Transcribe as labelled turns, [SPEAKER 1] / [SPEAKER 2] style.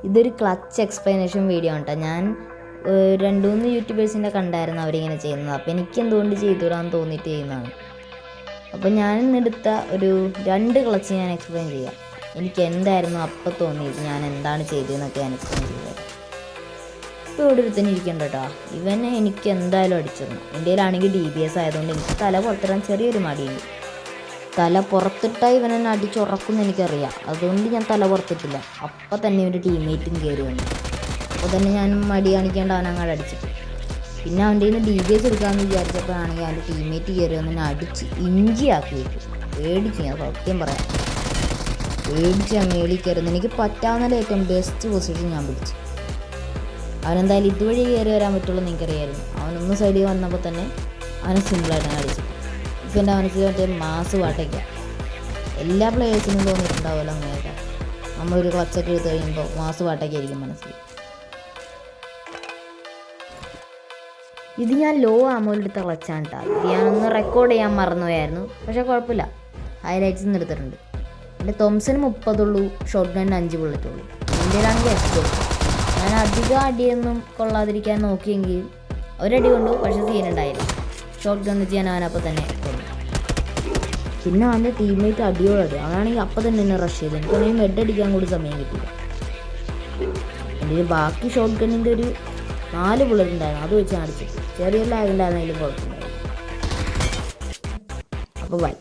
[SPEAKER 1] ഇതൊരു clutch explanation video ആണ് കേട്ടോ. ഞാൻ 2-3 യൂട്യൂബേഴ്സിൻ്റെ കണ്ടായിരുന്നു അവരിങ്ങനെ ചെയ്യുന്നത്. അപ്പോൾ എനിക്ക് എന്തുകൊണ്ട് ചെയ്തുകൂടാന്ന് തോന്നിയിട്ട് ചെയ്യുന്നതാണ്. അപ്പോൾ ഞാനിന്നെടുത്ത ഒരു 2 ക്ലച്ച് ഞാൻ എക്സ്പ്ലെയിൻ ചെയ്യാം. എനിക്ക് എന്തായിരുന്നു അപ്പം തോന്നിയത്, ഞാൻ എന്താണ് ചെയ്തതെന്നൊക്കെ ഞാൻ എക്സ്പ്ലെയിൻ ചെയ്തത്. ഇപ്പോൾ ഇവിടെ ഒരുത്തന്നെ ഇരിക്കണ്ട കേട്ടോ. ഇവനെ എനിക്ക് എന്തായാലും അടിച്ചിരുന്നു. എൻ്റെ കയ്യിലാണെങ്കിൽ DBS ആയതുകൊണ്ട് എനിക്ക് തല പുറത്തിടാൻ ചെറിയൊരു മടിയുണ്ട്. തല പുറത്തിട്ടാൽ ഇവനെന്നെ അടിച്ചുറക്കുമെന്ന് എനിക്കറിയാം. അതുകൊണ്ട് ഞാൻ തല പുറത്തിട്ടില്ല. അപ്പം തന്നെ ഒരു ടീംമേറ്റും കയറി വന്നു. അപ്പോൾ തന്നെ ഞാൻ മടി കാണിക്കേണ്ട അവനങ്ങോട്ട് അടിച്ചിട്ട്, പിന്നെ അവൻ്റെ നിന്ന് DBS എടുക്കാമെന്ന് വിചാരിച്ചപ്പോഴാണെങ്കിൽ അവൻ്റെ ടീംമേറ്റ് കയറി വന്ന് അടിച്ച് ഇഞ്ചിയാക്കി വെച്ചു. പേടിച്ച്, ഞാൻ സത്യം പറയാം, പേടിച്ച് ഞാൻ മേളിൽ കയറുന്നു. എനിക്ക് പറ്റാവുന്ന ഏറ്റവും ബെസ്റ്റ് പൊസിഷൻ ഞാൻ പിടിച്ചു. അവനെന്തായാലും ഇതുവഴി കയറി വരാൻ പറ്റുള്ളൂ എന്ന് എനിക്കറിയായിരുന്നു. അവനൊന്ന് സൈഡിൽ വന്നപ്പോൾ തന്നെ അവനെ സിമ്പിളായിട്ട് അടിച്ചു. ഇപ്പം എൻ്റെ മനസ്സിൽ മറ്റേ മാസ് പാട്ടയ്ക്ക എല്ലാ പ്ലേയേഴ്സിനും തോന്നിയിട്ടുണ്ടാവുമല്ലോ അങ്ങനെയൊക്കെ. നമ്മളൊരു ക്ലച്ചൊക്കെ എടുത്ത് കഴിയുമ്പോൾ മാസ് പാട്ടൊക്കെ മനസ്സിൽ. ഇത് ഞാൻ ലോ ആമോലെടുത്ത ക്ലച്ചാണ് കേട്ടോ. ഇത് ഞാനൊന്ന് റെക്കോർഡ് ചെയ്യാൻ മറന്നുപോയായിരുന്നു. പക്ഷേ കുഴപ്പമില്ല, ഹൈലൈറ്റ്സ് നിന്ന് എടുത്തിട്ടുണ്ട്. എൻ്റെ തോംസന് 30 ഉള്ളൂ, ഷോട്ട് ഗണ്ണിന് 5 ബുള്ളറ്റ് ഉള്ളൂ. എൻ്റെയിലാണെങ്കിൽ എക്സ്പോർട്ട്. ഞാൻ അധികം അടിയൊന്നും കൊള്ളാതിരിക്കാൻ നോക്കിയെങ്കിൽ ഒരടി കൊണ്ടു, പക്ഷേ സീനുണ്ടായില്ല. ഷോട്ട് ഗൺ വെച്ച് ഞാൻ അവനപ്പോൾ തന്നെ കൊണ്ടു. പിന്നെ അവൻ്റെ ടീംമേറ്റ് അടിയോടടി, അവനാണെങ്കിൽ അപ്പം തന്നെ എന്നെ റഷ് ചെയ്തു. എനിക്കാണെങ്കിൽ ഹെഡ് അടിക്കാൻ കൂടി സമയം കിട്ടിയില്ല. എൻ്റെ ബാക്കി ഷോട്ട് ഗണ്ണിൻ്റെ ഒരു 4 ബുള്ളറ്റ് ഉണ്ടായിരുന്നു, അത് വെച്ച് അടിച്ചു. ചെറിയ ലാഗ് ഉണ്ടായിരുന്നെങ്കിലും കുഴപ്പമില്ലായിരുന്നു. അപ്പോൾ ബൈ.